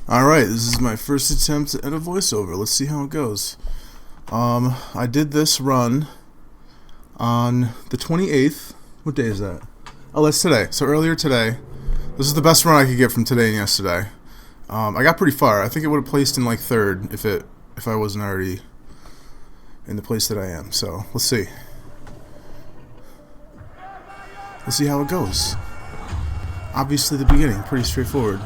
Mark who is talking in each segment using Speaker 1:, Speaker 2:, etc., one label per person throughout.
Speaker 1: Alright, this is my first attempt at a voiceover. Let's see how it goes. I did this run on the 28th. What day is that? Oh, that's today. So earlier today. This is the best run I could get from today and yesterday. I got pretty far. I think it would have placed in like third if I wasn't already in the place that I am. So, let's see. Let's see how it goes. Obviously the beginning, pretty straightforward.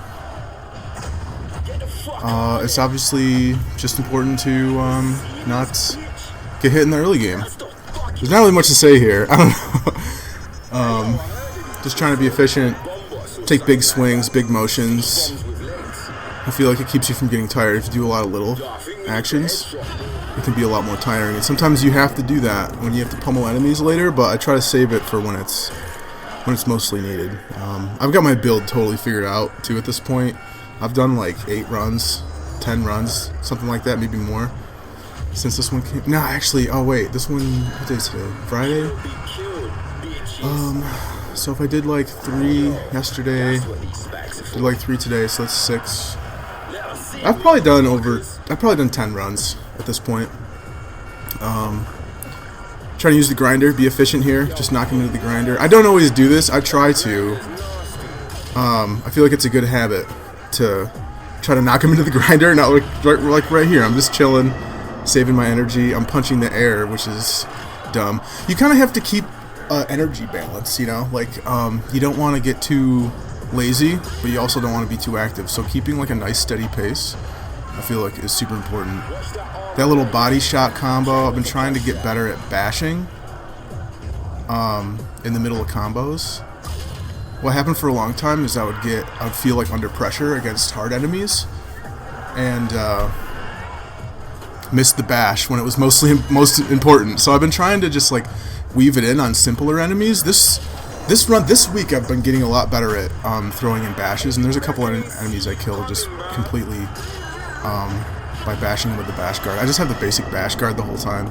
Speaker 1: It's obviously just important to not get hit in the early game. There's not really much to say here. I don't know. Just trying to be efficient, take big swings, big motions. I feel like it keeps you from getting tired. If you do a lot of little actions, it can be a lot more tiring. And sometimes you have to do that when you have to pummel enemies later, but I try to save it for when it's mostly needed. I've got my build totally figured out, too, at this point. I've done like 8 runs, 10 runs, something like that, maybe more, since this one came. No, actually, oh wait, this one, what day is today? Friday? So if I did like 3 yesterday, did like 3 today, so that's 6. I've probably done 10 runs at this point. Trying to use the grinder, be efficient here, just knock him into the grinder. I don't always do this, I try to. I feel like it's a good habit to try to knock him into the grinder, not like right here. I'm just chilling, saving my energy. I'm punching the air, which is dumb. You kind of have to keep energy balance, you know? Like, you don't want to get too lazy, but you also don't want to be too active. So keeping like a nice steady pace, I feel like is super important. That little body shot combo, I've been trying to get better at bashing in the middle of combos. What happened for a long time is I'd feel like under pressure against hard enemies and miss the bash when it was most important. So I've been trying to just like weave it in on simpler enemies. This week I've been getting a lot better at throwing in bashes, and there's a couple of enemies I killed just completely by bashing with the bash guard. I just have the basic bash guard the whole time.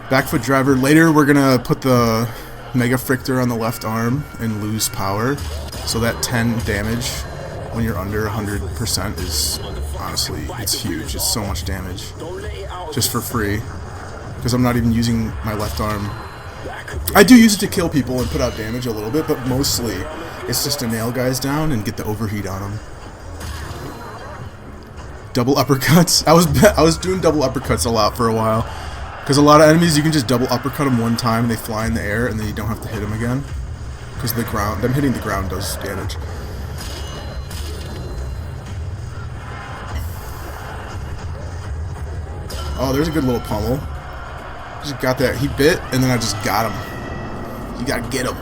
Speaker 1: Back foot driver. Later we're gonna put the Mega Frictor on the left arm and lose power, so that 10 damage when you're under 100% is honestly, it's huge. It's so much damage just for free because I'm not even using my left arm. I do use it to kill people and put out damage a little bit, but mostly it's just to nail guys down and get the overheat on them. Double uppercuts. I was doing double uppercuts a lot for a while. Because a lot of enemies, you can just double uppercut them one time and they fly in the air and then you don't have to hit them again. Because them hitting the ground does damage. Oh, there's a good little pummel. Just got that. He bit and then I just got him. You gotta get him.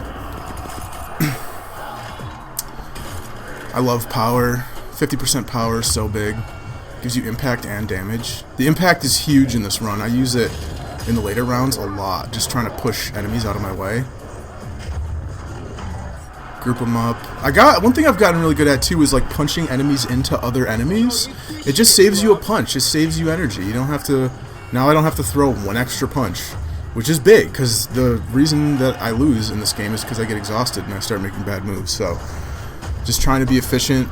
Speaker 1: I love power. 50% power is so big. Gives you impact and damage. The impact is huge in this run. I use it in the later rounds a lot, just trying to push enemies out of my way. Group them up. One thing I've gotten really good at too is like punching enemies into other enemies. It just saves you a punch. It saves you energy. You don't have to. Now I don't have to throw one extra punch, which is big because the reason that I lose in this game is because I get exhausted and I start making bad moves. So just trying to be efficient.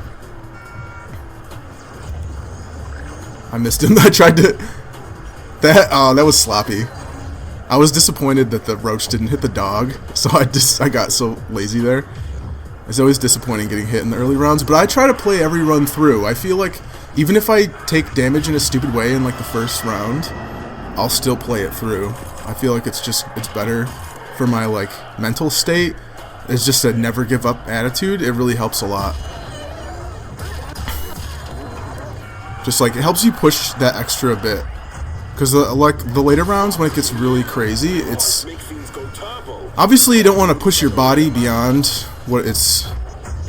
Speaker 1: I missed him. I tried to. That was sloppy. I was disappointed that the roach didn't hit the dog, so I got so lazy there. It's always disappointing getting hit in the early rounds, but I try to play every run through. I feel like even if I take damage in a stupid way in like the first round, I'll still play it through. I feel like it's better for my like mental state. It's just a never give up attitude. It really helps a lot. Just like it helps you push that extra bit, because like the later rounds when it gets really crazy, it's obviously you don't want to push your body beyond what is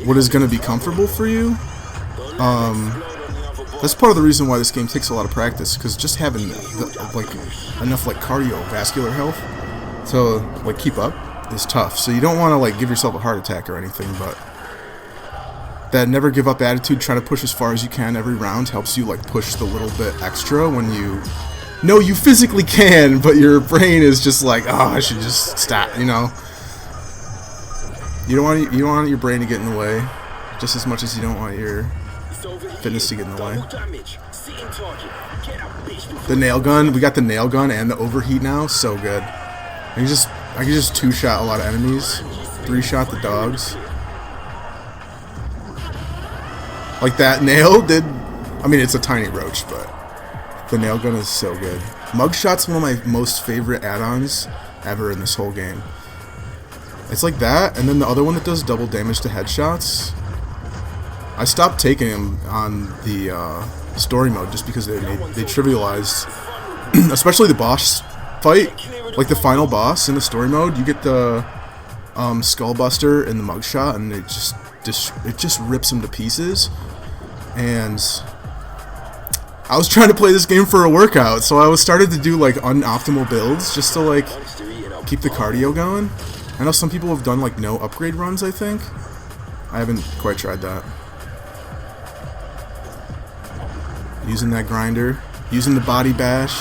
Speaker 1: going to be comfortable for you. That's part of the reason why this game takes a lot of practice, because just having enough like cardiovascular health to like keep up is tough. So you don't want to like give yourself a heart attack or anything, but that never give up attitude, trying to push as far as you can every round, helps you like push the little bit extra when you know you physically can, but your brain is just like, oh, I should just stop, you know. You don't want your brain to get in the way. just as much as you don't want your fitness to get in the way. The nail gun, we got the nail gun and the overheat now, so good. I can just two-shot a lot of enemies, three-shot the dogs. Like that nail did, I mean it's a tiny roach, but the nail gun is so good. Mugshot's one of my most favorite add-ons ever in this whole game. It's like that, and then the other one that does double damage to headshots. I stopped taking them on the story mode just because they trivialized, especially the boss fight, like the final boss in the story mode. You get the skullbuster and the mugshot, and it just rips them to pieces. And I was trying to play this game for a workout, so I started to do like unoptimal builds just to like keep the cardio going. I know some people have done like no upgrade runs, I think. I haven't quite tried that. Using that grinder, using the body bash.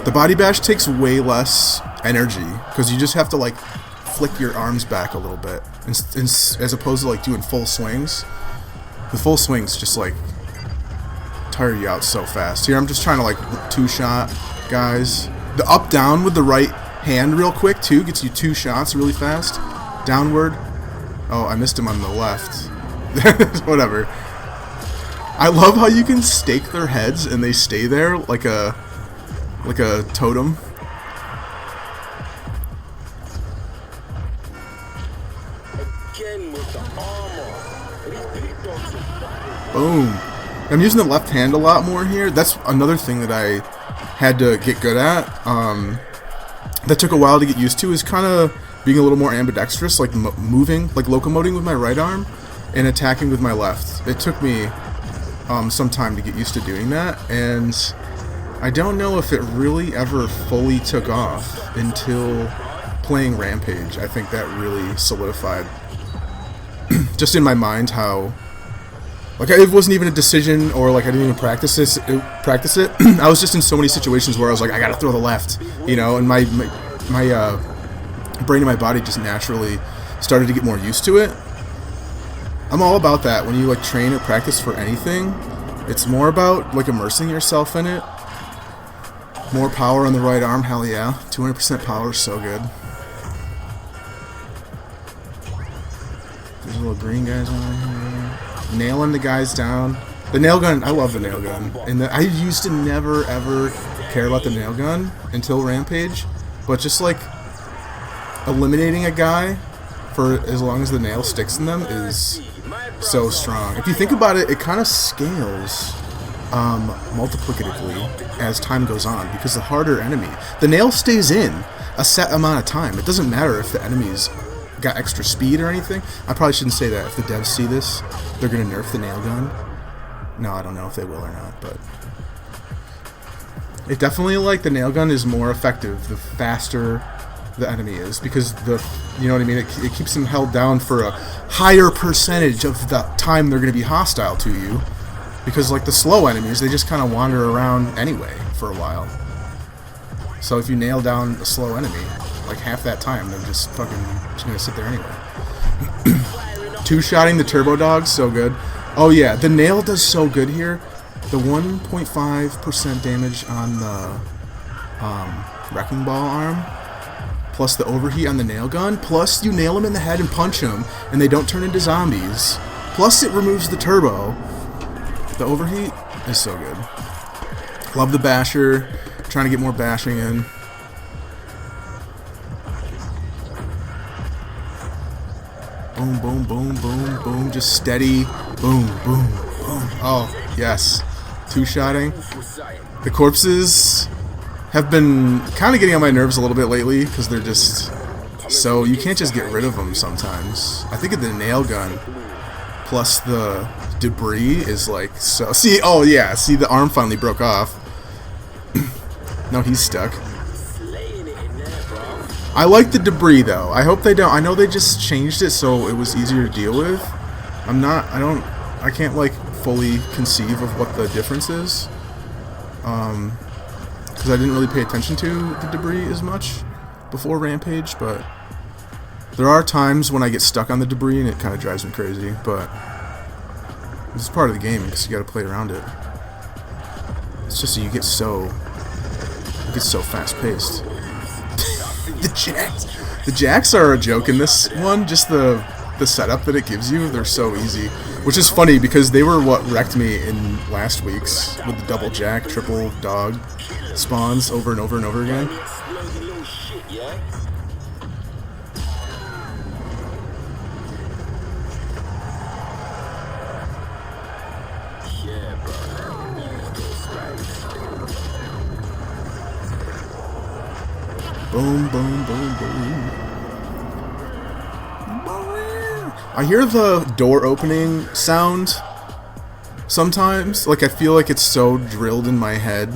Speaker 1: The body bash takes way less energy because you just have to like flick your arms back a little bit as opposed to like doing full swings. The full swings just like tire you out so fast. Here I'm just trying to like two-shot guys. The up down with the right hand real quick too gets you two shots really fast. Downward. Oh, I missed him on the left. Whatever. I love how you can stake their heads and they stay there like a totem. Boom. I'm using the left hand a lot more here. That's another thing that I had to get good at. That took a while to get used to, is kind of being a little more ambidextrous, like moving, like locomoting with my right arm and attacking with my left. It took me some time to get used to doing that, and I don't know if it really ever fully took off until playing Rampage. I think that really solidified just in my mind how, like, it wasn't even a decision, or like I didn't even practice it. I was just in so many situations where I was like, I gotta throw the left, you know, and my brain and my body just naturally started to get more used to it. I'm all about that. When you like train or practice for anything, it's more about like immersing yourself in it. More power on the right arm, hell yeah. 200% power is so good. There's little green guys on here. Nailing the guys down. The nail gun, I love the nail gun. And I used to never ever care about the nail gun until Rampage. But just like eliminating a guy for as long as the nail sticks in them is so strong. If you think about it, it kind of scales multiplicatively as time goes on, because the harder enemy, the nail stays in a set amount of time. It doesn't matter if the enemy's got extra speed or anything. I probably shouldn't say that. If the devs see this, they're gonna nerf the nail gun. No, I don't know if they will or not, but it definitely, like, the nail gun is more effective the faster the enemy is, because you know what I mean, it keeps them held down for a higher percentage of the time they're going to be hostile to you, because like the slow enemies, they just kind of wander around anyway for a while. So if you nail down a slow enemy, like half that time they're just fucking going to sit there anyway. Two-shotting the turbo dogs, so good. Oh yeah, the nail does so good here. The 1.5% damage on the wrecking ball arm, plus the overheat on the nail gun, plus you nail them in the head and punch them, and they don't turn into zombies, plus it removes the turbo. The overheat is so good. Love the basher. Trying to get more bashing in. Boom, boom, boom, boom, boom. Just steady. Boom, boom, boom. Oh, yes. Two-shotting. The corpses have been kind of getting on my nerves a little bit lately, because they're just so, you can't just get rid of them sometimes. I think of the nail gun plus the debris is like so. See, oh yeah, see, the arm finally broke off. No, he's stuck. I like the debris though. I hope they don't. I know they just changed it so it was easier to deal with. I can't like fully conceive of what the difference is. Because I didn't really pay attention to the debris as much before Rampage, but There are times when I get stuck on the debris and it kind of drives me crazy, but this is part of the game because you got to play around it. It's just that you get so fast-paced. The jacks are a joke in this one. Just the setup that it gives you, they're so easy. Which is funny because they were what wrecked me in last week's with the double jack, triple dog spawns over and over and over again. Boom, boom, boom, boom. I hear the door opening sound sometimes. Like, I feel like it's so drilled in my head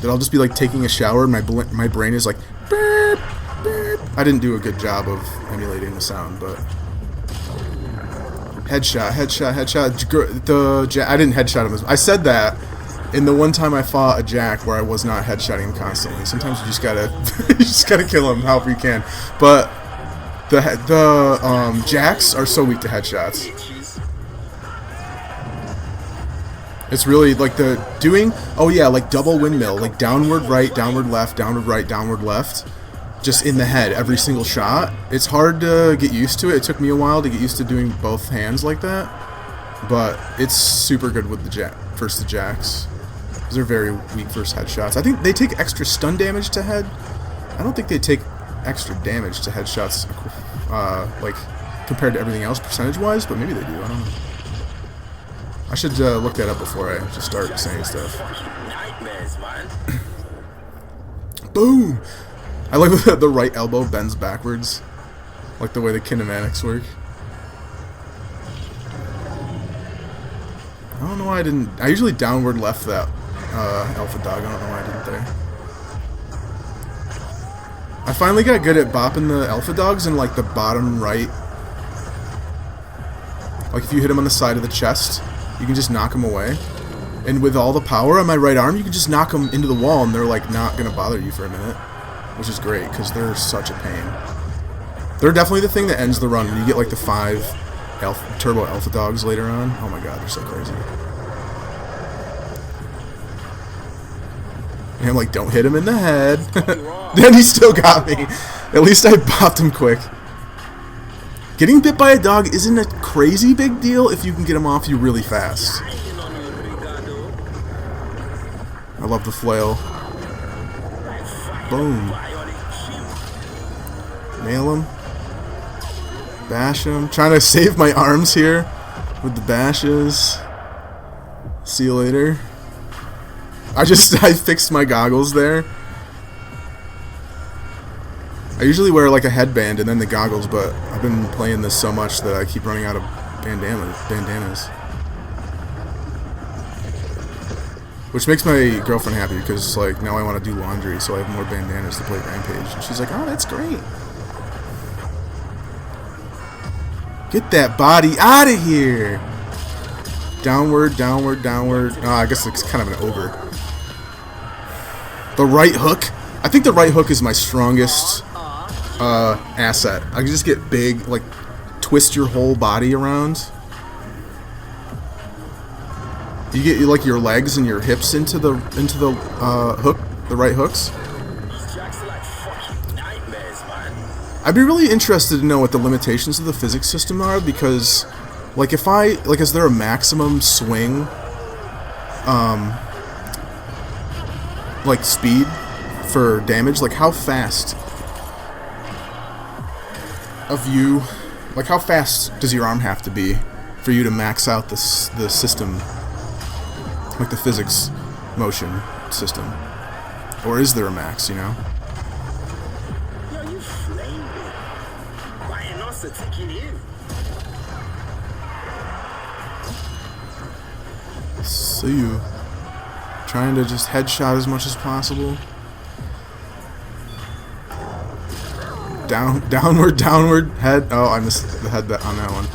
Speaker 1: that I'll just be like taking a shower and my brain is like beep, beep. I didn't do a good job of emulating the sound, but headshot, headshot, headshot. I didn't headshot him. I said that in the one time I fought a jack where I was not headshotting him constantly. Sometimes you just gotta kill him however you can. But the jacks are so weak to headshots. It's really like like double windmill, like downward right, downward left, downward right, downward left, just in the head every single shot. It's hard to get used to it. It took me a while to get used to doing both hands like that, but it's super good with the jacks. They're very weak versus headshots. I think they take extra stun damage to head. I don't think they take extra damage to headshots, like compared to everything else percentage-wise, but maybe they do. I don't know. I should look that up before I just start saying stuff. Boom! I like that the right elbow bends backwards, like the way the kinematics work. I don't know why I didn't. I usually downward left that alpha dog. I don't know why I didn't there. I finally got good at bopping the alpha dogs in like the bottom right. Like if you hit him on the side of the chest, you can just knock him away. And with all the power on my right arm, you can just knock them into the wall and they're like not gonna bother you for a minute, which is great because they're such a pain. They're definitely the thing that ends the run when you get like the 5 turbo alpha dogs later on. Oh my god, they're so crazy. And I'm like, don't hit him in the head. Then he still got me. At least I bopped him quick. Getting bit by a dog isn't a crazy big deal if you can get him off you really fast. I love the flail. Boom. Nail him. Bash him. Trying to save my arms here with the bashes. See you later. I fixed my goggles there. I usually wear like a headband and then the goggles, but I've been playing this so much that I keep running out of bandanas. Which makes my girlfriend happy because like now I want to do laundry, so I have more bandanas to play Rampage. And she's like, oh, that's great. Get that body out of here. Downward, downward, downward. Oh, I guess it's kind of an over. The right hook. I think the right hook is my strongest asset. I can just get big, like twist your whole body around. You get like your legs and your hips into the hook, the right hooks. I'd be really interested to know what the limitations of the physics system are, because like is there a maximum swing like speed for damage? Like how fast how fast does your arm have to be for you to max out the system, like the physics motion system? Or is there a max, you know? See you. Trying to just headshot as much as possible. Downward, head. Oh, I missed the head on that one.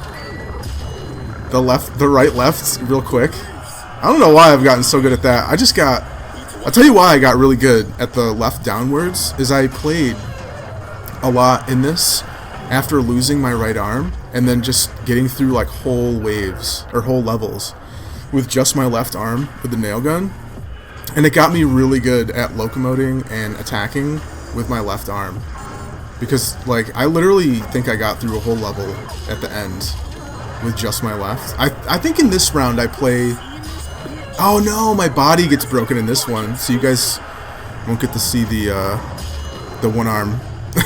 Speaker 1: The right, left, real quick. I don't know why I've gotten so good at that. I'll tell you why I got really good at the left downwards, is I played a lot in this, after losing my right arm and then just getting through like whole waves or whole levels with just my left arm with the nail gun. And it got me really good at locomoting and attacking with my left arm. Because, like, I literally think I got through a whole level at the end with just my left. I think in this round I play... Oh no, my body gets broken in this one, so you guys won't get to see the one arm.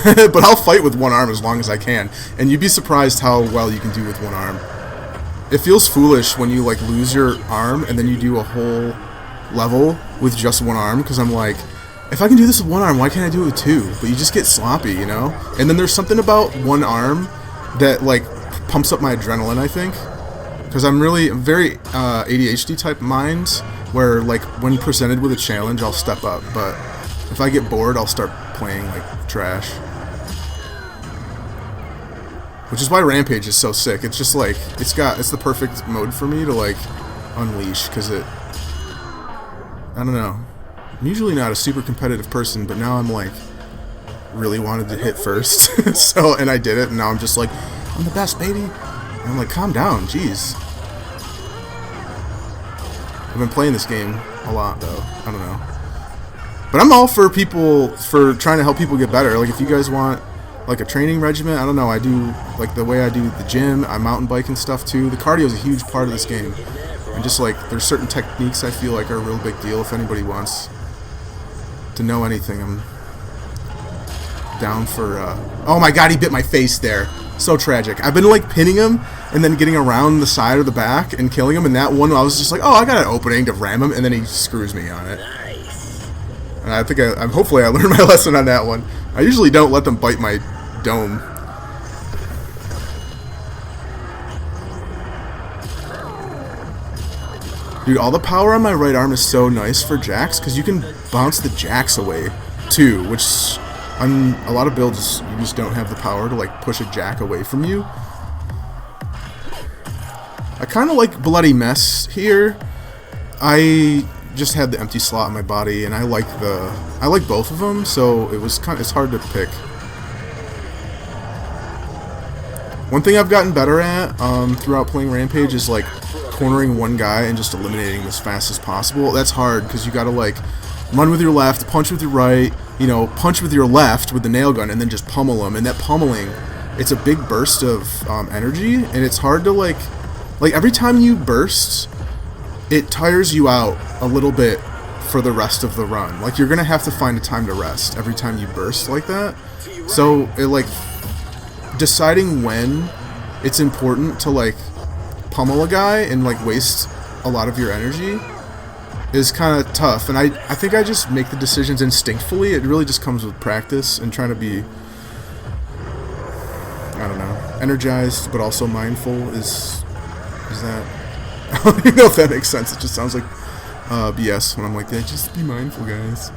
Speaker 1: But I'll fight with one arm as long as I can. And you'd be surprised how well you can do with one arm. It feels foolish when you, like, lose your arm and then you do a whole level with just one arm, because I'm like, if I can do this with one arm, why can't I do it with two? But you just get sloppy, you know? And then there's something about one arm that, like, pumps up my adrenaline, I think. Because I'm very ADHD type mind, where, like, when presented with a challenge, I'll step up. But if I get bored, I'll start playing, like, trash. Which is why Rampage is so sick. It's just, like, it's the perfect mode for me to, like, unleash, because I don't know. I'm usually not a super competitive person, but now I'm like, really wanted to hit first. And I did it, and now I'm just like, I'm the best, baby. And I'm like, calm down, jeez. I've been playing this game a lot, though. I don't know. But I'm all for trying to help people get better. Like, if you guys want, like, a training regimen, I don't know, I do, like, the way I do the gym, I mountain bike and stuff, too. The cardio is a huge part of this game. And just, like, there's certain techniques I feel like are a real big deal if anybody wants to know anything. I'm down for, oh my god, he bit my face there. So tragic. I've been, like, pinning him and then getting around the side or the back and killing him, and that one I was just like, oh, I got an opening to ram him, and then he screws me on it. And I think hopefully I learned my lesson on that one. I usually don't let them bite my dome. Dude, all the power on my right arm is so nice for jacks, because you can bounce the jacks away, too, which on a lot of builds, you just don't have the power to, like, push a jack away from you. I kind of like Bloody Mess here. I just had the empty slot in my body, and I like both of them, so it's hard to pick. One thing I've gotten better at throughout playing Rampage is, like, cornering one guy and just eliminating him as fast as possible. That's hard, because you gotta, like, run with your left, punch with your right, you know, punch with your left with the nail gun, and then just pummel him. And that pummeling, it's a big burst of energy, and it's hard to, like, every time you burst, it tires you out a little bit for the rest of the run. Like, you're gonna have to find a time to rest every time you burst like that. So, deciding when it's important to, like, pummel a guy and, like, waste a lot of your energy is kind of tough. And I think I just make the decisions instinctively. It really just comes with practice and trying to be, I don't know, energized but also mindful. Is that, I don't even know if that makes sense. It just sounds like BS when I'm like, yeah, just be mindful, guys.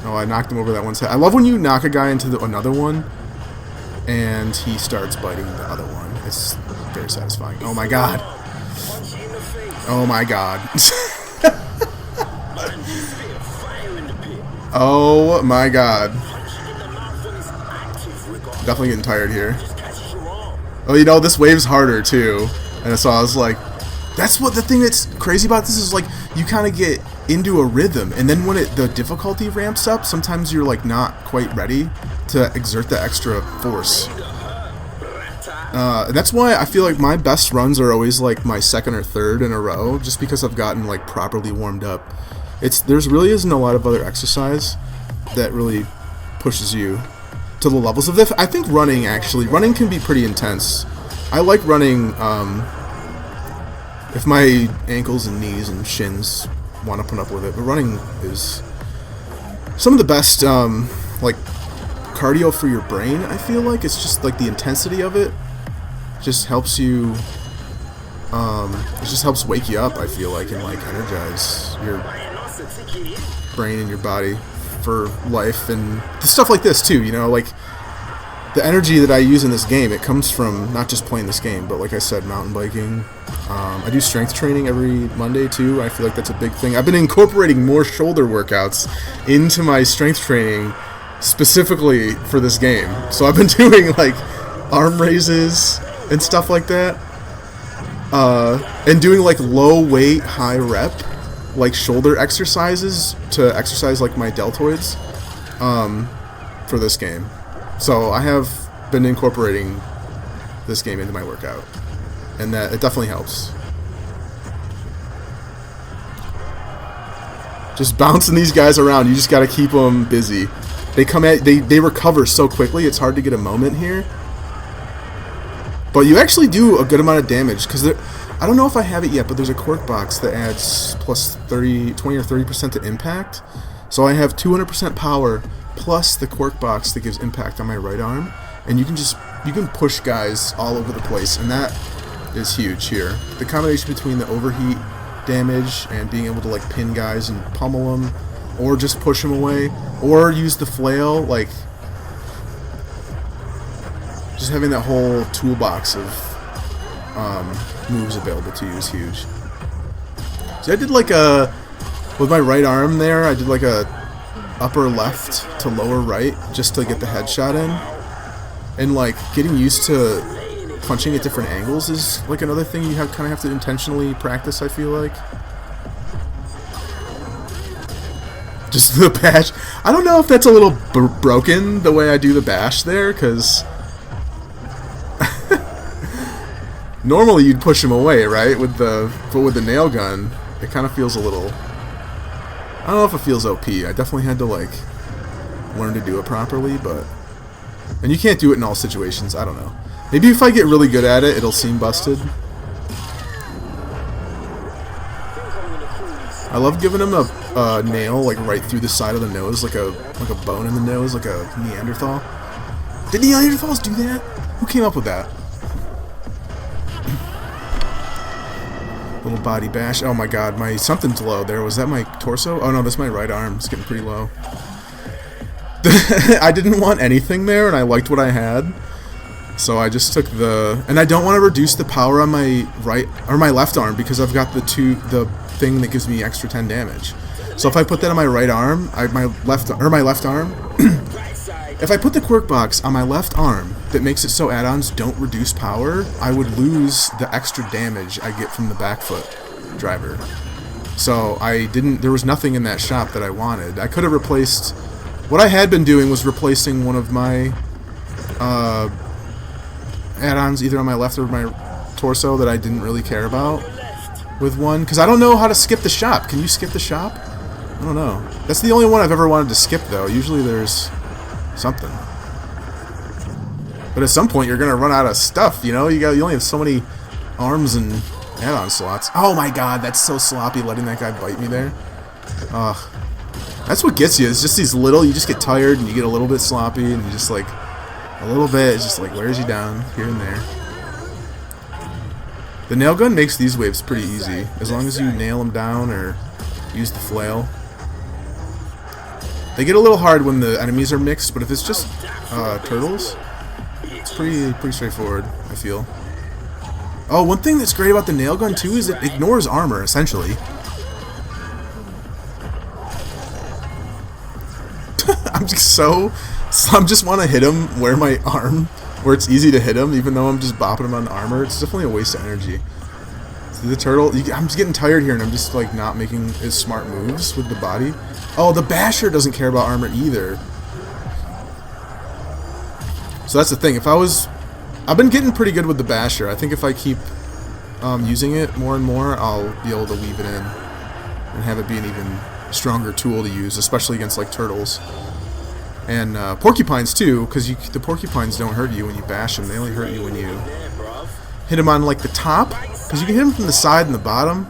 Speaker 1: Oh, I knocked him over that one side. I love when you knock a guy into another one and he starts biting the other one. It's very satisfying. Oh my god. Oh my god. Oh my god. Definitely getting tired here. Oh, you know, this wave's harder too. And so I was like, that's what the thing that's crazy about this is, like, you kind of get into a rhythm, and then when the difficulty ramps up, sometimes you're, like, not quite ready to exert the extra force. That's why I feel like my best runs are always, like, my second or third in a row, just because I've gotten, like, properly warmed up. There's really isn't a lot of other exercise that really pushes you to the levels of this. I think running can be pretty intense. I like running, if my ankles and knees and shins want to put up with it, but running is some of the best, like, cardio for your brain, I feel like. It's just, like, the intensity of it just helps you, it just helps wake you up, I feel like, and, like, energize your brain and your body for life, and stuff like this, too, you know, like, the energy that I use in this game, it comes from not just playing this game, but, like I said, mountain biking. I do strength training every Monday, too. I feel like that's a big thing. I've been incorporating more shoulder workouts into my strength training specifically for this game. So I've been doing like arm raises and stuff like that, and doing like low weight, high rep, like shoulder exercises to exercise like my deltoids, for this game. So I have been incorporating this game into my workout, and that it definitely helps. Just bouncing these guys around, you just got to keep them busy. They come at they recover so quickly. It's hard to get a moment here, but you actually do a good amount of damage because I don't know if I have it yet, but there's a quirk box that adds plus 20 or 30% to impact. So I have 200% power plus the quirk box that gives impact on my right arm, and you can push guys all over the place, and that is huge here. The combination between the overheat damage and being able to like pin guys and pummel them, or just push them away, or use the flail, like just having that whole toolbox of moves available to you is huge. So I did like with my right arm there, I did like a upper left to lower right just to get the headshot in, and like getting used to punching at different angles is like another thing you kind of have to intentionally practice, I feel like. Just the bash. I don't know if that's a little broken the way I do the bash there, because normally you'd push him away, right? But with the nail gun, it kind of feels a little. I don't know if it feels OP. I definitely had to like learn to do it properly, and you can't do it in all situations. I don't know. Maybe if I get really good at it, it'll seem busted. I love giving him a nail like right through the side of the nose, like a bone in the nose, like a Neanderthal. Did Neanderthals do that? Who came up with that? Little body bash. Oh my god, something's low there. Was that my torso? Oh no, that's my right arm. It's getting pretty low. I didn't want anything there, and I liked what I had. So I just took and I don't want to reduce the power on my right or my left arm because I've got the thing that gives me extra 10 damage. So if I put that on my right arm, my left arm, if I put the quirk box on my left arm that makes it so add-ons don't reduce power, I would lose the extra damage I get from the back foot driver. So there was nothing in that shop that I wanted. I could have replaced, what I had been doing was replacing one of my add-ons either on my left or my torso that I didn't really care about with one, because I don't know how to skip the shop. Can you skip the shop? I don't know. That's the only one I've ever wanted to skip though. Usually there's something, but at some point you're gonna run out of stuff, you know. You only have so many arms and add-on slots. Oh my god, that's so sloppy letting that guy bite me there. Ugh. That's what gets you, is just these little, you just get tired and you get a little bit sloppy and you just like a little bit, it's just like wears you down here and there. The nail gun makes these waves pretty easy, as long as you nail them down or use the flail. They get a little hard when the enemies are mixed, but if it's just turtles, it's pretty straightforward, I feel. Oh, one thing that's great about the nail gun too is it ignores armor, essentially. I just want to hit him where it's easy to hit him, even though I'm just bopping him on armor. It's definitely a waste of energy. So the turtle, I'm just getting tired here, and I'm just like not making as smart moves with the body. Oh, the basher doesn't care about armor either. So that's the thing. I've been getting pretty good with the basher. I think if I keep using it more and more, I'll be able to weave it in and have it be an even stronger tool to use, especially against like turtles. And porcupines too, because the porcupines don't hurt you when you bash them. They only hurt you when you hit them on like the top, because you can hit them from the side and the bottom.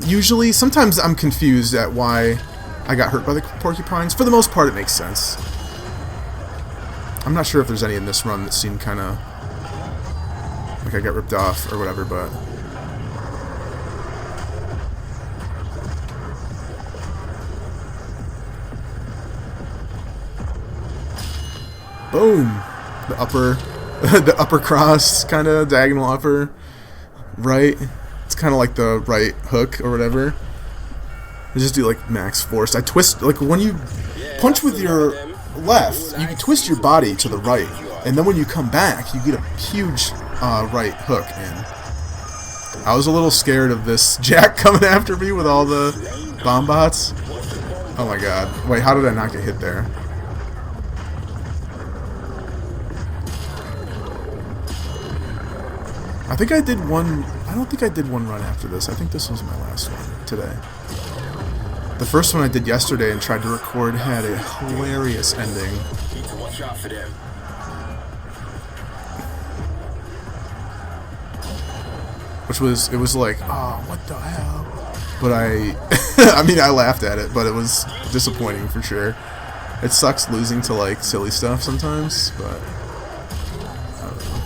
Speaker 1: Usually, sometimes I'm confused at why I got hurt by the porcupines. For the most part, it makes sense. I'm not sure if there's any in this run that seemed kind of like I got ripped off or whatever, but boom! The upper cross, kind of diagonal upper, right? It's kind of like the right hook or whatever. I just do like max force. I twist, like when you punch with your left, you can twist your body to the right, and then when you come back, you get a huge right hook in. I was a little scared of this Jack coming after me with all the bomb bots. Oh my god. Wait, how did I not get hit there? I think I did one... I don't think I did one run after this. I think this was my last one today. The first one I did yesterday and tried to record had a hilarious ending. Which was... It was like, oh, what the hell? But I mean, I laughed at it, but it was disappointing for sure. It sucks losing to, like, silly stuff sometimes, but... I don't know.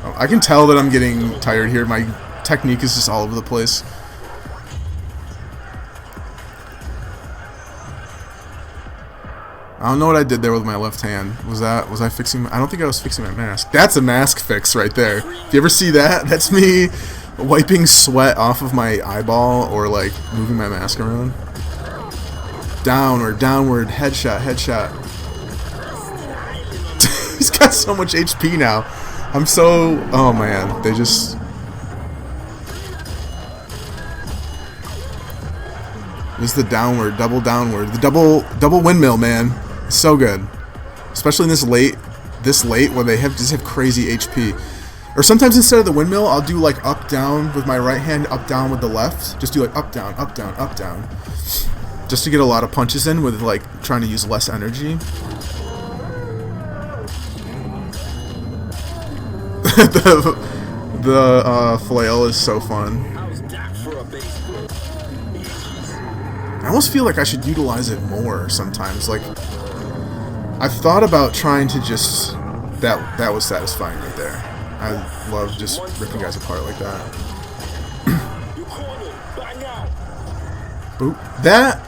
Speaker 1: Oh, I can tell that I'm getting tired here. My technique is just all over the place. I don't know what I did there with my left hand. Was I fixing... I don't think I was fixing my mask. That's a mask fix right there. If you ever see that, that's me wiping sweat off of my eyeball or, like, moving my mask around. Downward, downward, headshot, headshot. He's got so much HP now. I'm so... Oh, man. They just... This is the downward, the double windmill, man. It's so good. Especially in this late where they just have crazy HP. Or sometimes instead of the windmill, I'll do like up down with my right hand, up down with the left. Just do like up down, up down, up down. Just to get a lot of punches in with like trying to use less energy. the flail is so fun. I almost feel like I should utilize it more sometimes. Like, I've thought about trying to just... That was satisfying right there. I love just ripping guys apart like that. Boop. That...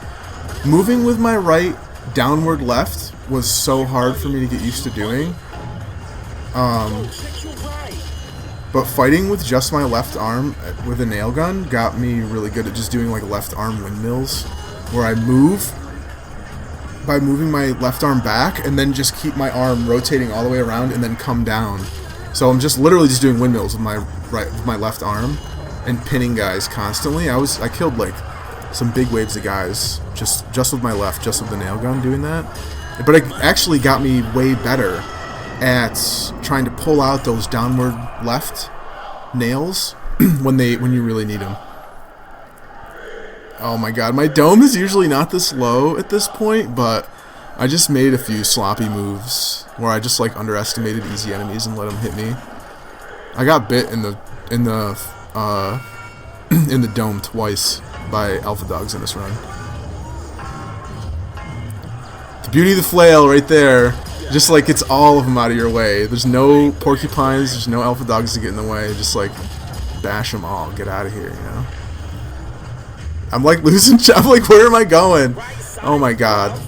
Speaker 1: Moving with my right downward left was so hard for me to get used to doing. But fighting with just my left arm with a nail gun got me really good at just doing like left arm windmills, where I move by moving my left arm back and then just keep my arm rotating all the way around and then come down. So I'm just literally just doing windmills with my left arm and pinning guys constantly. I killed like some big waves of guys just with my left, just with the nail gun doing that. But it actually got me way better at trying to pull out those downward left nails when you really need them. Oh my god, my dome is usually not this low at this point, but I just made a few sloppy moves where I just like underestimated easy enemies and let them hit me. I got bit in the dome twice by alpha dogs in this run. The beauty of the flail right there. Just like it's all of them out of your way. There's no porcupines, there's no alpha dogs to get in the way. Just like bash them all, get out of here, you know? I'm like losing, I'm like, where am I going? Oh my god.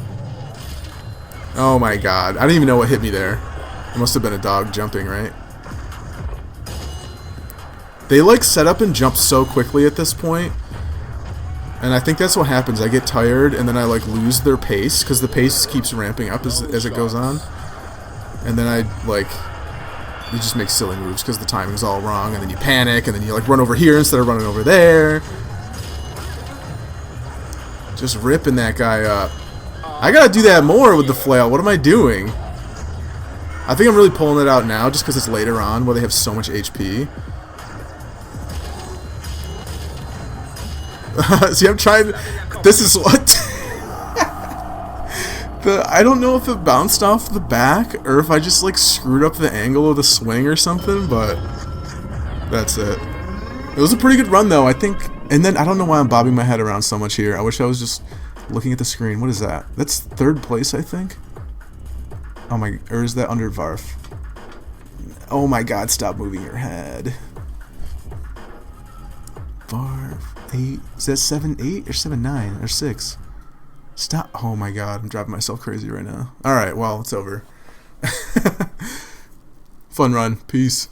Speaker 1: Oh my god. I don't even know what hit me there. It must have been a dog jumping, right? They like set up and jump so quickly at this point. And I think that's what happens. I get tired and then I like lose their pace because the pace keeps ramping up as it goes on. And then I like, you just make silly moves because the timing's all wrong, and then you panic and then you like run over here instead of running over there. Just ripping that guy up. I gotta do that more with the flail. What am I doing? I think I'm really pulling it out now just because it's later on where they have so much HP. See, I'm trying. This is what. I don't know if it bounced off the back or if I just like screwed up the angle of the swing or something, but that's it. It was a pretty good run though, I think. And then I don't know why I'm bobbing my head around so much here. I wish I was just looking at the screen. What is that? That's third place, I think. Oh my, or is that under Varf? Oh my god, stop moving your head. Varf, 8, is that 7, 8 or 7, 9 or 6? Stop, oh my god, I'm driving myself crazy right now. Alright, well, it's over. Fun run, peace.